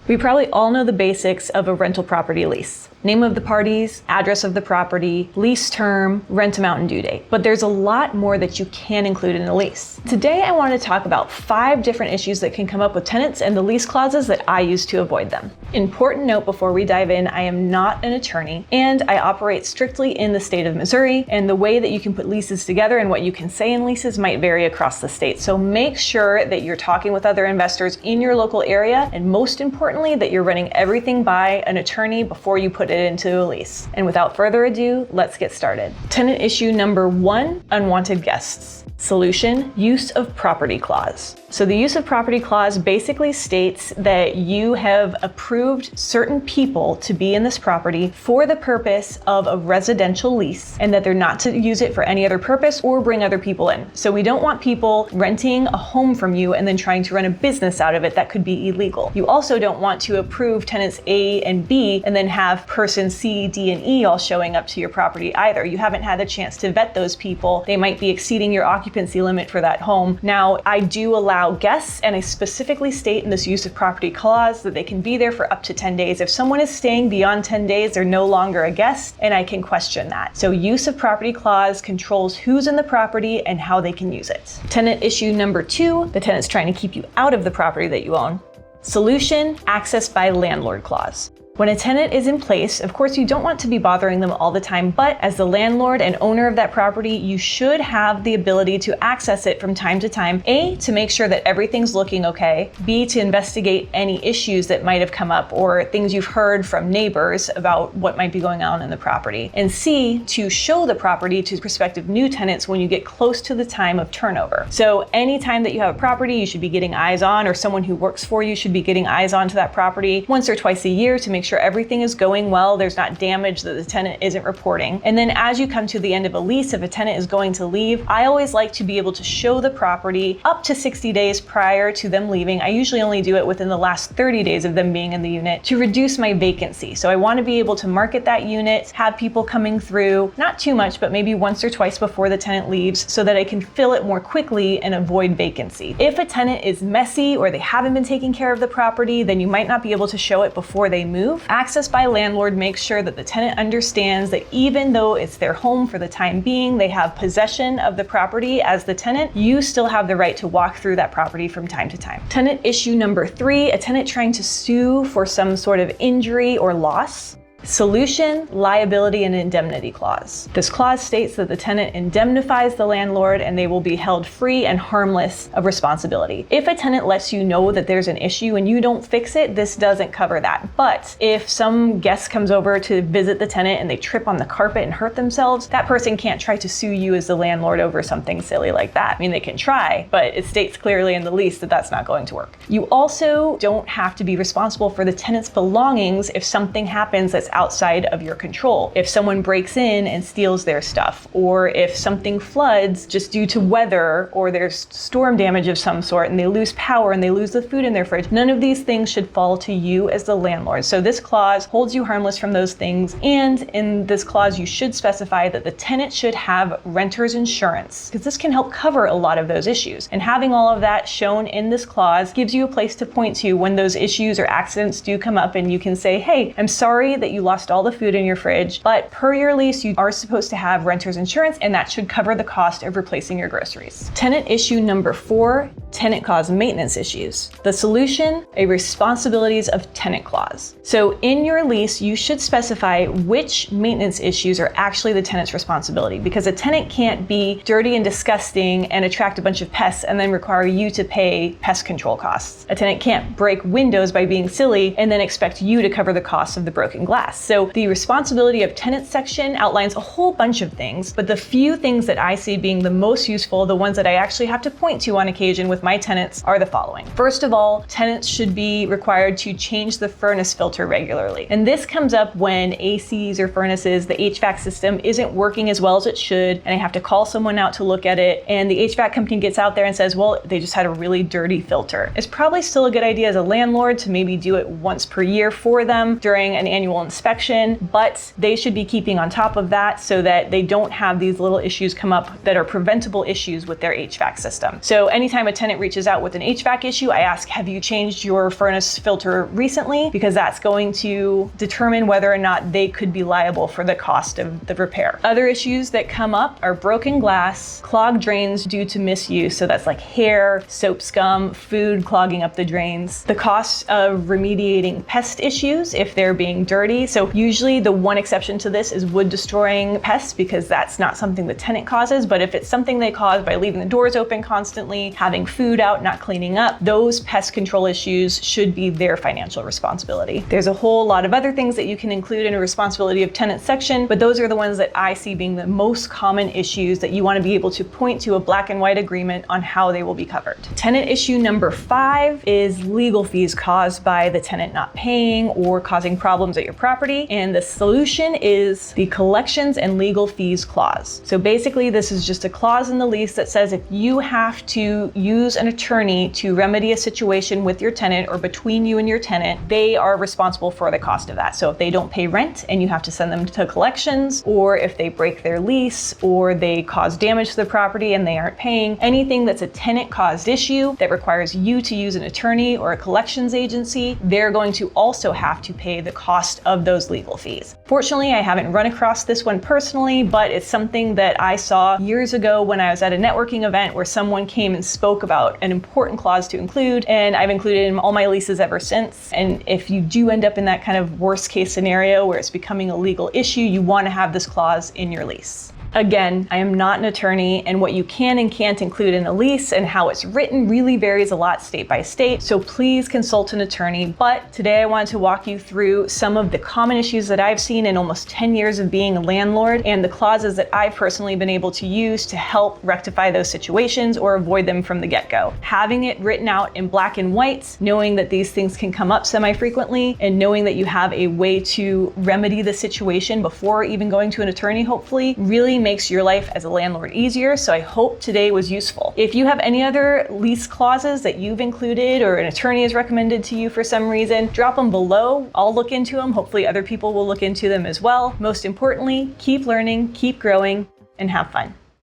We probably all know the basics of a rental property lease. Name of the parties, address of the property, lease term, rent amount, and due date. But there's a lot more that you can include in a lease. Today, I want to talk about 5 different issues that can come up with tenants and the lease clauses that I use to avoid them. Important note before we dive in, I am not an attorney, and I operate strictly in the state of Missouri, and the way that you can put leases together and what you can say in leases might vary across the state. So make sure that you're talking with other investors in your local area, and most importantly, that you're running everything by an attorney before you put it into a lease. And without further ado, let's get started. Tenant issue number 1, unwanted guests. Solution, use of property clause. So the use of property clause basically states that you have approved certain people to be in this property for the purpose of a residential lease, and that they're not to use it for any other purpose or bring other people in. So we don't want people renting a home from you and then trying to run a business out of it. That could be illegal. You also don't want to approve tenants A and B and then have person C, D, and E all showing up to your property either. You haven't had a chance to vet those people. They might be exceeding your occupancy limit for that home. Now, I do allow guests, and I specifically state in this use of property clause that they can be there for up to 10 days. If someone is staying beyond 10 days, they're no longer a guest, and I can question that. So use of property clause controls who's in the property and how they can use it. Tenant issue number 2, the tenant's trying to keep you out of the property that you own. Solution, access by landlord clause. When a tenant is in place, of course, you don't want to be bothering them all the time, but as the landlord and owner of that property, you should have the ability to access it from time to time. A, to make sure that everything's looking okay. B, to investigate any issues that might have come up or things you've heard from neighbors about what might be going on in the property. And C, to show the property to prospective new tenants when you get close to the time of turnover. So anytime that you have a property, you should be getting eyes on, or someone who works for you should be getting eyes on to that property once or twice a year to make sure everything is going well, there's not damage that the tenant isn't reporting. And then as you come to the end of a lease, if a tenant is going to leave, I always like to be able to show the property up to 60 days prior to them leaving. I usually only do it within the last 30 days of them being in the unit to reduce my vacancy. So I want to be able to market that unit, have people coming through, not too much, but maybe once or twice before the tenant leaves so that I can fill it more quickly and avoid vacancy. If a tenant is messy or they haven't been taking care of the property, then you might not be able to show it before they move. Access by landlord makes sure that the tenant understands that even though it's their home for the time being, they have possession of the property as the tenant, you still have the right to walk through that property from time to time. Tenant issue number 3, a tenant trying to sue for some sort of injury or loss. Solution, liability and indemnity clause. This clause states that the tenant indemnifies the landlord and they will be held free and harmless of responsibility. If a tenant lets you know that there's an issue and you don't fix it, this doesn't cover that. But if some guest comes over to visit the tenant and they trip on the carpet and hurt themselves, that person can't try to sue you as the landlord over something silly like that. I mean, they can try, but it states clearly in the lease that that's not going to work. You also don't have to be responsible for the tenant's belongings if something happens that's outside of your control. If someone breaks in and steals their stuff, or if something floods just due to weather, or there's storm damage of some sort and they lose power and they lose the food in their fridge, none of these things should fall to you as the landlord. So this clause holds you harmless from those things. And in this clause, you should specify that the tenant should have renter's insurance, because this can help cover a lot of those issues. And having all of that shown in this clause gives you a place to point to when those issues or accidents do come up, and you can say, hey, I'm sorry that you lost all the food in your fridge, but per your lease, you are supposed to have renter's insurance, and that should cover the cost of replacing your groceries. Tenant issue number 4, tenant caused maintenance issues. The solution, a responsibilities of tenant clause. So in your lease, you should specify which maintenance issues are actually the tenant's responsibility, because a tenant can't be dirty and disgusting and attract a bunch of pests and then require you to pay pest control costs. A tenant can't break windows by being silly and then expect you to cover the cost of the broken glass. So the responsibility of tenants section outlines a whole bunch of things, but the few things that I see being the most useful, the ones that I actually have to point to on occasion with my tenants, are the following. First of all, tenants should be required to change the furnace filter regularly. And this comes up when ACs or furnaces, the HVAC system isn't working as well as it should, and I have to call someone out to look at it, and the HVAC company gets out there and says, well, they just had a really dirty filter. It's probably still a good idea as a landlord to maybe do it once per year for them during an annual inspection inspection, but they should be keeping on top of that so that they don't have these little issues come up that are preventable issues with their HVAC system. So anytime a tenant reaches out with an HVAC issue, I ask, have you changed your furnace filter recently? Because that's going to determine whether or not they could be liable for the cost of the repair. Other issues that come up are broken glass, clogged drains due to misuse. So that's like hair, soap scum, food clogging up the drains. The cost of remediating pest issues if they're being dirty. So usually the one exception to this is wood destroying pests, because that's not something the tenant causes. But if it's something they cause by leaving the doors open constantly, having food out, not cleaning up, those pest control issues should be their financial responsibility. There's a whole lot of other things that you can include in a responsibility of tenant section, but those are the ones that I see being the most common issues that you want to be able to point to a black and white agreement on how they will be covered. Tenant issue number 5 is legal fees caused by the tenant not paying or causing problems at your property. And the solution is the collections and legal fees clause. So basically this is just a clause in the lease that says if you have to use an attorney to remedy a situation with your tenant or between you and your tenant, they are responsible for the cost of that. So if they don't pay rent and you have to send them to collections, or if they break their lease or they cause damage to the property and they aren't paying, anything that's a tenant caused issue that requires you to use an attorney or a collections agency, they're going to also have to pay the cost of those legal fees. Fortunately, I haven't run across this one personally, but it's something that I saw years ago when I was at a networking event where someone came and spoke about an important clause to include, and I've included it in all my leases ever since. And if you do end up in that kind of worst case scenario where it's becoming a legal issue, you want to have this clause in your lease. Again, I am not an attorney, and what you can and can't include in a lease and how it's written really varies a lot state by state, so please consult an attorney. But today I wanted to walk you through some of the common issues that I've seen in almost 10 years of being a landlord and the clauses that I've personally been able to use to help rectify those situations or avoid them from the get-go. Having it written out in black and white, knowing that these things can come up semi-frequently, and knowing that you have a way to remedy the situation before even going to an attorney, hopefully, really makes your life as a landlord easier. So I hope today was useful. If you have any other lease clauses that you've included or an attorney has recommended to you for some reason, drop them below. I'll look into them. Hopefully other people will look into them as well. Most importantly, keep learning, keep growing, and have fun.